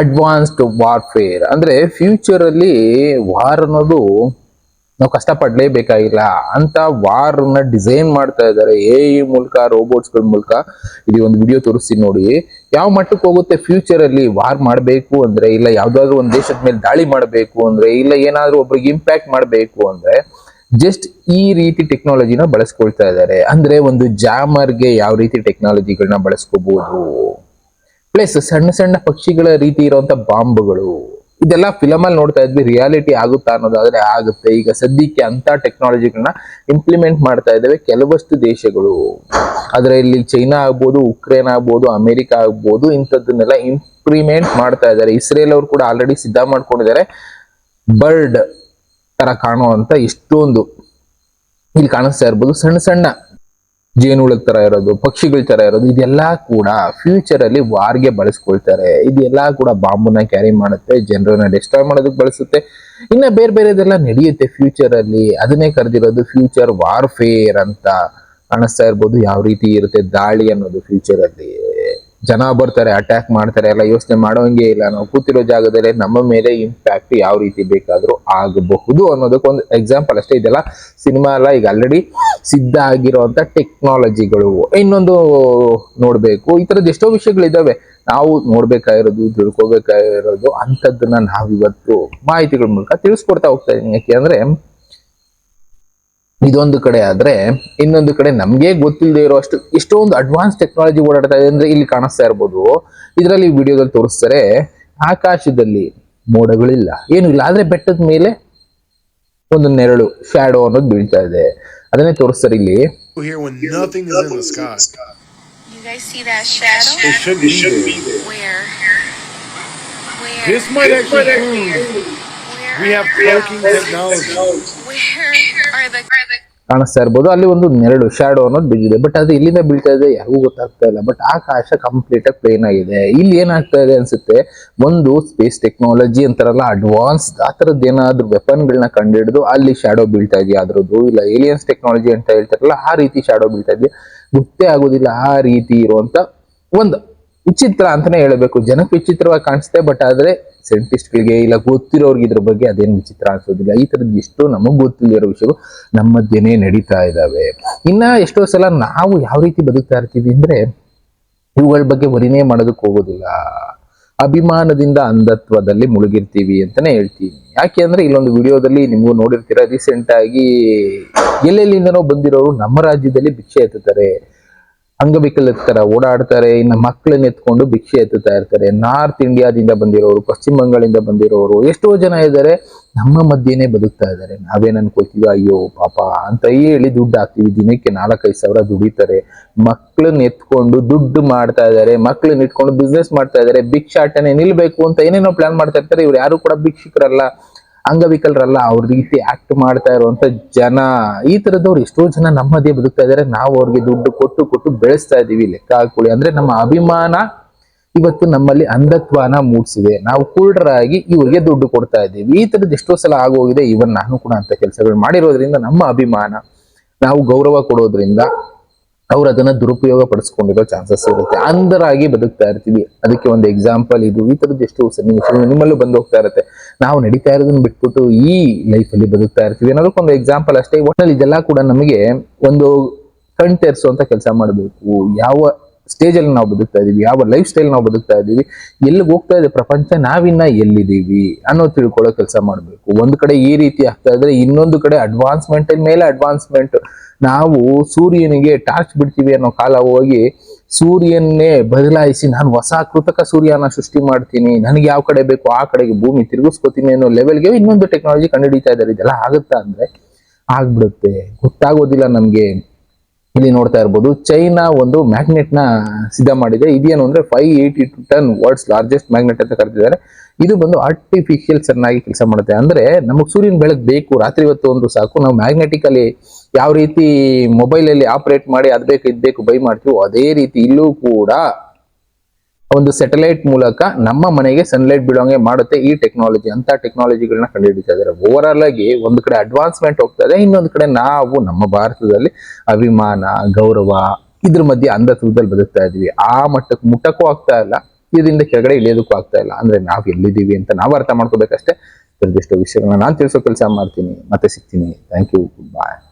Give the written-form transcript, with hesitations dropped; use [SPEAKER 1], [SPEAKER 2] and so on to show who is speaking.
[SPEAKER 1] Advanced warfare ಅಂದ್ರೆ future ಅಲ್ಲಿ war ಅನ್ನೋದು ನಾವು ಕಷ್ಟಪಡ್ಲೇಬೇಕಾಗಿಲ್ಲ ಅಂತ ವಾರ್ ನ ಡಿಸೈನ್ ಮಾಡ್ತಾ ಇದ್ದಾರೆ AI ಮೂಲಕ, ರೋಬೋಟ್ಸ್ ಗಳ ಮೂಲಕ. ಇಲ್ಲಿ ಒಂದು ವಿಡಿಯೋ ತೋರಿಸ್ತೀನಿ ನೋಡಿ. ಯಾವ ಮಟ್ಟಕ್ಕೆ ಹೋಗುತ್ತೆ ಫ್ಯೂಚರ್ ಅಲ್ಲಿ ವಾರ್ ಮಾಡಬೇಕು ಅಂದ್ರೆ, ಇಲ್ಲ ಯಾವ್ದಾದ್ರು ಒಂದು ದೇಶದ ಮೇಲೆ ದಾಳಿ ಮಾಡಬೇಕು ಅಂದ್ರೆ, ಇಲ್ಲ ಏನಾದ್ರೂ ಒಬ್ರಿಗೆ ಇಂಪ್ಯಾಕ್ಟ್ ಮಾಡಬೇಕು ಅಂದ್ರೆ ಜಸ್ಟ್ ಈ ರೀತಿ ಟೆಕ್ನಾಲಜಿನ ಬಳಸ್ಕೊಳ್ತಾ ಇದ್ದಾರೆ. ಅಂದ್ರೆ ಒಂದು ಜಾಮರ್ಗೆ ಯಾವ ರೀತಿ ಟೆಕ್ನಾಲಜಿಗಳನ್ನ ಬಳಸ್ಕೋಬಹುದು, ಪ್ಲಸ್ ಸಣ್ಣ ಸಣ್ಣ ಪಕ್ಷಿಗಳ ರೀತಿ ಇರುವಂತ ಬಾಂಬ್ಗಳು, ಇದೆಲ್ಲ ಫಿಲಮ್ ಅಲ್ಲಿ ನೋಡ್ತಾ ಇದ್ವಿ. ರಿಯಾಲಿಟಿ ಆಗುತ್ತಾ ಅನ್ನೋದಾದ್ರೆ ಆಗುತ್ತೆ. ಈಗ ಸದ್ಯಕ್ಕೆ ಅಂತ ಟೆಕ್ನಾಲಜಿಗಳನ್ನ ಇಂಪ್ಲಿಮೆಂಟ್ ಮಾಡ್ತಾ ಇದ್ದಾವೆ ಕೆಲವಷ್ಟು ದೇಶಗಳು. ಆದ್ರೆ ಇಲ್ಲಿ ಚೈನಾ ಆಗ್ಬೋದು, ಉಕ್ರೇನ್ ಆಗ್ಬೋದು, ಅಮೆರಿಕ ಆಗ್ಬೋದು, ಇಂಥದ್ದನ್ನೆಲ್ಲ ಇಂಪ್ಲಿಮೆಂಟ್ ಮಾಡ್ತಾ ಇದ್ದಾರೆ. ಇಸ್ರೇಲ್ ಅವರು ಕೂಡ ಆಲ್ರೆಡಿ ಸಿದ್ಧ ಮಾಡ್ಕೊಂಡಿದ್ದಾರೆ. ಬರ್ಡ್ ತರ ಕಾಣುವಂತ ಎಷ್ಟೊಂದು ಇಲ್ಲಿ ಕಾಣಿಸ್ತಾ ಇರ್ಬೋದು, ಸಣ್ಣ ಸಣ್ಣ ಜೇನುಹುಳದ ತರ ಇರೋದು, ಪಕ್ಷಿಗಳ ತರ ಇರೋದು, ಇದೆಲ್ಲ ಕೂಡ ಫ್ಯೂಚರ್ ಅಲ್ಲಿ ವಾರ್ಗೆ ಬಳಸ್ಕೊಳ್ತಾರೆ. ಇದೆಲ್ಲ ಕೂಡ ಬಾಂಬನ್ನ ಕ್ಯಾರಿ ಮಾಡುತ್ತೆ, ಜನರನ್ನ ಡಿಸ್ಟ್ರಾಯ್ ಮಾಡೋದಕ್ಕೆ ಬಳಸುತ್ತೆ. ಇನ್ನ ಬೇರೆ ಬೇರೆದೆಲ್ಲ ನಡೆಯುತ್ತೆ ಫ್ಯೂಚರ್ ಅಲ್ಲಿ. ಅದನ್ನೇ ಕರೆದಿರೋದು ಫ್ಯೂಚರ್ ವಾರ್ಫೇರ್ ಅಂತ ಕಾಣಿಸ್ತಾ ಇರ್ಬೋದು. ಯಾವ ರೀತಿ ಇರುತ್ತೆ ದಾಳಿ ಅನ್ನೋದು ಫ್ಯೂಚರ್ ಅಲ್ಲಿ. ಜನ ಬರ್ತಾರೆ, ಅಟ್ಯಾಕ್ ಮಾಡ್ತಾರೆ, ಎಲ್ಲ ಯೋಚನೆ ಮಾಡೋಂಗೆ ಇಲ್ಲ. ನಾವು ಕೂತಿರೋ ಜಾಗದಲ್ಲಿ ನಮ್ಮ ಮೇಲೆ ಇಂಪ್ಯಾಕ್ಟ್ ಯಾವ ರೀತಿ ಬೇಕಾದ್ರೂ ಆಗಬಹುದು ಅನ್ನೋದಕ್ಕೊಂದು ಎಕ್ಸಾಂಪಲ್ ಅಷ್ಟೇ. ಇದೆಲ್ಲ ಸಿನಿಮಾ ಅಲ್ಲ, ಈಗ ಆಲ್ರೆಡಿ ಸಿದ್ಧ ಆಗಿರುವಂತ ಟೆಕ್ನಾಲಜಿಗಳು. ಇನ್ನೊಂದು ನೋಡ್ಬೇಕು, ಈ ತರದ್ ಎಷ್ಟೋ ವಿಷಯಗಳಿದಾವೆ ನಾವು ನೋಡ್ಬೇಕಾಗಿರೋದು, ತಿಳ್ಕೊಬೇಕಾಗಿರೋದು. ಅಂತದನ್ನ ನಾವಿವತ್ತು ಮಾಹಿತಿಗಳ ಮೂಲಕ ತಿಳಿಸ್ಕೊಡ್ತಾ ಹೋಗ್ತಾ ಇದೀನಿ. ಯಾಕೆಂದ್ರೆ ಇದೊಂದು ಕಡೆ ಆದ್ರೆ, ಇನ್ನೊಂದು ಕಡೆ ನಮ್ಗೆ ಗೊತ್ತಿಲ್ಲದೆ ಇರೋ ಅಷ್ಟು ಎಷ್ಟೊಂದು ಅಡ್ವಾನ್ಸ್ ಟೆಕ್ನಾಲಜಿ ಓಡಾಡ್ತಾ ಇದೆ. ಅಂದ್ರೆ ಇಲ್ಲಿ ಕಾಣಿಸ್ತಾ ಇರ್ಬೋದು, ಇದರಲ್ಲಿ ವಿಡಿಯೋದಲ್ಲಿ ತೋರಿಸ್ತಾರೆ ಆಕಾಶದಲ್ಲಿ ಮೋಡಗಳಿಲ್ಲ, ಏನು ಇಲ್ಲ, ಆದ್ರೆ ಬೆಟ್ಟದ ಮೇಲೆ ಒಂದು ನೆರಳು, ಶ್ಯಾಡೋ ಅನ್ನೋದು ಬೀಳ್ತಾ ಇದೆ. ಅದನ್ನೇ ತೋರಿಸ್ತಾರೆ ಇಲ್ಲಿ.
[SPEAKER 2] Here when nothing is in the sky.
[SPEAKER 3] You guys see that shadow?
[SPEAKER 2] It should be there.
[SPEAKER 3] Where?
[SPEAKER 2] This might actually prove we have cloaking technology.
[SPEAKER 3] Where are the
[SPEAKER 1] ಕಾಣಿಸ್ತಾ ಇರ್ಬೋದು, ಅಲ್ಲಿ ಒಂದು ನೆರಳು, ಶ್ಯಾಡೋ ಅನ್ನೋದು ಬಿದ್ದಿದೆ. ಬಟ್ ಅದು ಎಲ್ಲಿಂದ ಬೀಳ್ತಾ ಇದೆ ಯಾರಿಗೂ ಗೊತ್ತಾಗ್ತಾ ಇಲ್ಲ. ಬಟ್ ಆಕಾಶ ಕಂಪ್ಲೀಟ್ ಆಗಿ ಪ್ಲೇನ್ ಆಗಿದೆ. ಇಲ್ಲಿ ಏನಾಗ್ತಾ ಇದೆ ಅನ್ಸುತ್ತೆ, ಒಂದು ಸ್ಪೇಸ್ ಟೆಕ್ನಾಲಜಿ ಅಂತಾರಲ್ಲ ಅಡ್ವಾನ್ಸ್, ಆ ತರದ್ದು ಏನಾದ್ರು ವೆಪನ್ಗಳನ್ನ ಕಂಡುಹಿಡಿದು ಅಲ್ಲಿ ಶ್ಯಾಡೋ ಬೀಳ್ತಾ ಇದೆಯಾ ಅದ್ರದ್ದು, ಇಲ್ಲ ಏಲಿಯನ್ಸ್ ಟೆಕ್ನಾಲಜಿ ಅಂತ ಹೇಳ್ತಾರಲ್ಲ ಆ ರೀತಿ ಶ್ಯಾಡೋ ಬೀಳ್ತಾ ಇದೆಯಾ ಗೊತ್ತೇ ಆಗೋದಿಲ್ಲ. ಆ ರೀತಿ ಇರುವಂತ ಒಂದು ವಿಚಿತ್ರ ಅಂತಾನೆ ಹೇಳಬೇಕು. ಜನಕ್ಕೆ ವಿಚಿತ್ರವಾಗಿ ಕಾಣಿಸುತ್ತೆ, ಬಟ್ ಆದ್ರೆ ಸೈಂಟಿಸ್ಟ್ಗಳಿಗೆ ಇಲ್ಲ ಗೊತ್ತಿರೋರ್ಗೆ ಇದ್ರ ಬಗ್ಗೆ ಅದೇನು ವಿಚಿತ್ರ ಅನ್ಸೋದಿಲ್ಲ. ಈ ತರದ್ ಎಷ್ಟೋ ನಮಗ್ ಗೊತ್ತಿರೋ ವಿಷಯಗಳು ನಮ್ಮ ಮಧ್ಯೆನೇ ನಡೀತಾ ಇದಾವೆ. ಇನ್ನ ಎಷ್ಟೋ ಸಲ ನಾವು ಯಾವ ರೀತಿ ಬದುಕ್ತಾ ಇರ್ತೀವಿ ಅಂದ್ರೆ, ಇವುಗಳ ಬಗ್ಗೆ ವರಿನೇ ಮಾಡೋದಕ್ಕೆ ಹೋಗೋದಿಲ್ಲ. ಅಭಿಮಾನದಿಂದ ಅಂಧತ್ವದಲ್ಲಿ ಮುಳುಗಿರ್ತೀವಿ ಅಂತಾನೆ ಹೇಳ್ತೀನಿ. ಯಾಕೆ ಅಂದ್ರೆ ಇಲ್ಲೊಂದು ವಿಡಿಯೋದಲ್ಲಿ ನಿಮ್ಗೂ ನೋಡಿರ್ತೀರ, ರೀಸೆಂಟ್ ಆಗಿ ಎಲ್ಲೆಲ್ಲಿಂದನೋ ಬಂದಿರೋರು ನಮ್ಮ ರಾಜ್ಯದಲ್ಲಿ ಭಿಕ್ಷೆ ಎತ್ತುತ್ತಾರೆ, ಅಂಗವಿಕಲತರ ಓಡಾಡ್ತಾರೆ. ಇನ್ನು ಮಕ್ಕಳನ್ನ ಎತ್ಕೊಂಡು ಭಿಕ್ಷೆ ಎತ್ತುತ್ತಾ ಇರ್ತಾರೆ. ನಾರ್ತ್ ಇಂಡಿಯಾದಿಂದ ಬಂದಿರೋರು, ಪಶ್ಚಿಮ ಬಂಗಾಳಿಂದ ಬಂದಿರೋರು ಎಷ್ಟೋ ಜನ ಇದ್ದಾರೆ, ನಮ್ಮ ಮಧ್ಯೆನೇ ಬದುಕ್ತಾ ಇದ್ದಾರೆ. ನಾವೇನ್ ಅನ್ಕೋತೀವಿ, ಅಯ್ಯೋ ಪಾಪ ಅಂತ ಹೇಳಿ ದುಡ್ಡು ಹಾಕ್ತಿವಿ. ದಿನಕ್ಕೆ 4-5 ಸಾವಿರ ದುಡಿತಾರೆ, ಮಕ್ಕಳನ್ನ ಎತ್ಕೊಂಡು ದುಡ್ಡು ಮಾಡ್ತಾ ಇದ್ದಾರೆ, ಮಕ್ಕಳನ್ನ ಇಟ್ಕೊಂಡು ಬಿಸ್ನೆಸ್ ಮಾಡ್ತಾ ಇದ್ದಾರೆ. ಭಿಕ್ಷಾಟನೆ ನಿಲ್ಬೇಕು ಅಂತ ಏನೇನೋ ಪ್ಲಾನ್ ಮಾಡ್ತಾ ಇರ್ತಾರೆ. ಇವ್ರು ಯಾರು ಕೂಡ ಭಿಕ್ಷುಕರಲ್ಲ, ಅಂಗವಿಕಲರಲ್ಲ. ಅವ್ರ ರೀತಿ ಆಕ್ಟ್ ಮಾಡ್ತಾ ಇರುವಂತ ಜನ, ಈ ತರದವ್ರು ಎಷ್ಟೋ ಜನ ನಮ್ಮದೇ ಬದುಕ್ತಾ ಇದಾರೆ. ನಾವು ಅವ್ರಿಗೆ ದುಡ್ಡು ಕೊಟ್ಟು ಕೊಟ್ಟು ಬೆಳೆಸ್ತಾ ಇದೀವಿ. ಲೆಕ್ಕ ಹಾಕೊಳ್ಳಿ. ಅಂದ್ರೆ ನಮ್ಮ ಅಭಿಮಾನ ಇವತ್ತು ನಮ್ಮಲ್ಲಿ ಅಂಧತ್ವನ ಮೂಡಿಸಿದೆ. ನಾವು ಕುರುಡರಾಗಿ ಇವ್ರಿಗೆ ದುಡ್ಡು ಕೊಡ್ತಾ ಇದ್ದೀವಿ. ಈ ತರದ್ ಎಷ್ಟೋ ಸಲ ಆಗೋಗಿದೆ. ಇವನ್ ನಾನು ಕೂಡ ಅಂತ ಕೆಲಸಗಳು ಮಾಡಿರೋದ್ರಿಂದ ನಮ್ಮ ಅಭಿಮಾನ ನಾವು ಗೌರವ ಕೊಡೋದ್ರಿಂದ ಅವ್ರು ಅದನ್ನ ದುರುಪಯೋಗ ಪಡಿಸ್ಕೊಂಡಿರೋ ಚಾನ್ಸಸ್ ಇರುತ್ತೆ. ಅಂಧರಾಗಿ ಬದುಕ್ತಾ ಇರ್ತೀವಿ. ಅದಕ್ಕೆ ಒಂದು ಎಕ್ಸಾಂಪಲ್ ಇದು. ಈ ತರದ್ದು ಎಷ್ಟು ಸನ್ನಿವೇಶಗಳು ನಿಮ್ಮಲ್ಲೂ ಬಂದು ಹೋಗ್ತಾ ಇರುತ್ತೆ. ನಾವು ನಡೀತಾ ಇರೋದನ್ನ ಬಿಟ್ಬಿಟ್ಟು ಈ ಲೈಫ್ ಅಲ್ಲಿ ಬದುಕ್ತಾ ಇರ್ತೀವಿ ಅನ್ನೋದಕ್ಕೊಂದು ಎಕ್ಸಾಂಪಲ್ ಅಷ್ಟೇ. ಒಟ್ಟಲ್ಲಿ ಇದೆಲ್ಲ ಕೂಡ ನಮಗೆ ಒಂದು ಕಣ್ ತೆರೆಸುವಂತ ಕೆಲಸ ಮಾಡಬೇಕು. ಯಾವ ಸ್ಟೇಜ್ ಅಲ್ಲಿ ನಾವು ಬದುಕ್ತಾ ಇದೀವಿ, ಯಾವ ಲೈಫ್ ಸ್ಟೈಲ್ ನಾವು ಬದುಕ್ತಾ ಇದೀವಿ, ಎಲ್ಲಿಗೆ ಹೋಗ್ತಾ ಇದೆ ಪ್ರಪಂಚ, ನಾವಿನ್ನ ಎಲ್ಲಿದ್ದೀವಿ ಅನ್ನೋದು ತಿಳ್ಕೊಳ್ಳೋ ಕೆಲಸ ಮಾಡಬೇಕು. ಒಂದ್ ಕಡೆ ಈ ರೀತಿ ಆಗ್ತಾ ಇದ್ರೆ, ಇನ್ನೊಂದು ಕಡೆ ಅಡ್ವಾನ್ಸ್ಮೆಂಟ್ ಮೇಲೆ ಅಡ್ವಾನ್ಸ್ಮೆಂಟ್. ನಾವು ಸೂರ್ಯನಿಗೆ ಟಾರ್ಚ್ ಬಿಡ್ತೀವಿ ಅನ್ನೋ ಕಾಲ ಹೋಗಿ ಸೂರ್ಯನ್ನೇ ಬದಲಾಯಿಸಿ ನಾನು ಹೊಸ ಕೃತಕ ಸೂರ್ಯನ ಸೃಷ್ಟಿ ಮಾಡ್ತೀನಿ, ನನಗೆ ಯಾವ ಕಡೆ ಬೇಕು ಆ ಕಡೆಗೆ ಭೂಮಿ ತಿರುಗಿಸ್ಕೋತೀನಿ ಅನ್ನೋ ಲೆವೆಲ್ಗೆ ಇನ್ನೊಂದು ಟೆಕ್ನಾಲಜಿ ಕಂಡುಹಿಡಿತಾ ಇದ್ದಾರೆ. ಇದೆಲ್ಲ ಆಗುತ್ತಾ ಅಂದ್ರೆ ಆಗ್ಬಿಡುತ್ತೆ, ಗೊತ್ತಾಗೋದಿಲ್ಲ ನಮ್ಗೆ. ಇಲ್ಲಿ ನೋಡ್ತಾ ಇರ್ಬೋದು, ಚೈನಾ ಒಂದು ಮ್ಯಾಗ್ನೆಟ್ ನ ಸಿದ್ಧ ಮಾಡಿದೆ. ಇದೇನು ಅಂದ್ರೆ 582 ಟನ್ ವರ್ಲ್ಡ್ಸ್ ಲಾರ್ಜೆಸ್ಟ್ ಮ್ಯಾಗ್ನೆಟ್ ಅಂತ ಕರೆದಿದ್ದಾರೆ. ಇದು ಬಂದು ಆರ್ಟಿಫಿಷಿಯಲ್ ಸನ್ ಆಗಿ ಕೆಲಸ ಮಾಡುತ್ತೆ. ಅಂದ್ರೆ ನಮಗ್ ಸೂರ್ಯನ ಬೆಳಕು ಬೇಕು, ರಾತ್ರಿ ಹೊತ್ತು ಒಂದು ಸಾಕು. ನಾವು ಮ್ಯಾಗ್ನೆಟಿಕಲಿ ಯಾವ ರೀತಿ ಮೊಬೈಲ್ ಅಲ್ಲಿ ಆಪರೇಟ್ ಮಾಡಿ ಅದ್ ಬೇಕು ಇದ್ ಬೇಕು ಬೈ ಮಾಡ್ತೀವೋ, ಅದೇ ರೀತಿ ಇಲ್ಲೂ ಕೂಡ ಒಂದು ಸ್ಯಾಟಲೈಟ್ ಮೂಲಕ ನಮ್ಮ ಮನೆಗೆ ಸನ್ಲೈಟ್ ಬೀಳೋಂಗೆ ಮಾಡುತ್ತೆ ಈ ಟೆಕ್ನಾಲಜಿ. ಅಂತ ಟೆಕ್ನಾಲಜಿಗಳನ್ನ ಕಂಡುಹಿಡಿತಾ ಇದ್ದಾರೆ. ಓವರ್ ಆಲ್ ಆಗಿ ಒಂದು ಕಡೆ ಅಡ್ವಾನ್ಸ್ಮೆಂಟ್ ಹೋಗ್ತಾ ಇದೆ, ಇನ್ನೊಂದು ಕಡೆ ನಾವು ನಮ್ಮ ಭಾರತದಲ್ಲಿ ಅಭಿಮಾನ, ಗೌರವ ಇದ್ರ ಮಧ್ಯೆ ಅಂಧತ್ವದಲ್ಲಿ ಬದುಕ್ತಾ ಇದೀವಿ. ಆ ಮಟ್ಟಕ್ಕೆ ಮುಟ್ಟಕ್ಕೂ ಆಗ್ತಾ ಇಲ್ಲ, ಇದರಿಂದ ಕೆಳಗಡೆ ಇಳಿಯೋದಕ್ಕೂ ಆಗ್ತಾ ಇಲ್ಲ. ಅಂದ್ರೆ ನಾವ್ ಎಲ್ಲಿದ್ದೀವಿ ಅಂತ ನಾವು ಅರ್ಥ ಮಾಡ್ಕೋಬೇಕಷ್ಟೇ. ಇದ್ರದ್ದೆಷ್ಟೋ ವಿಷಯಗಳನ್ನ ನಾನು ತಿಳಿಸೋ ಕೆಲಸ ಮಾಡ್ತೀನಿ. ಮತ್ತೆ ಸಿಗ್ತೀನಿ. Thank you. ಬಾಯ್.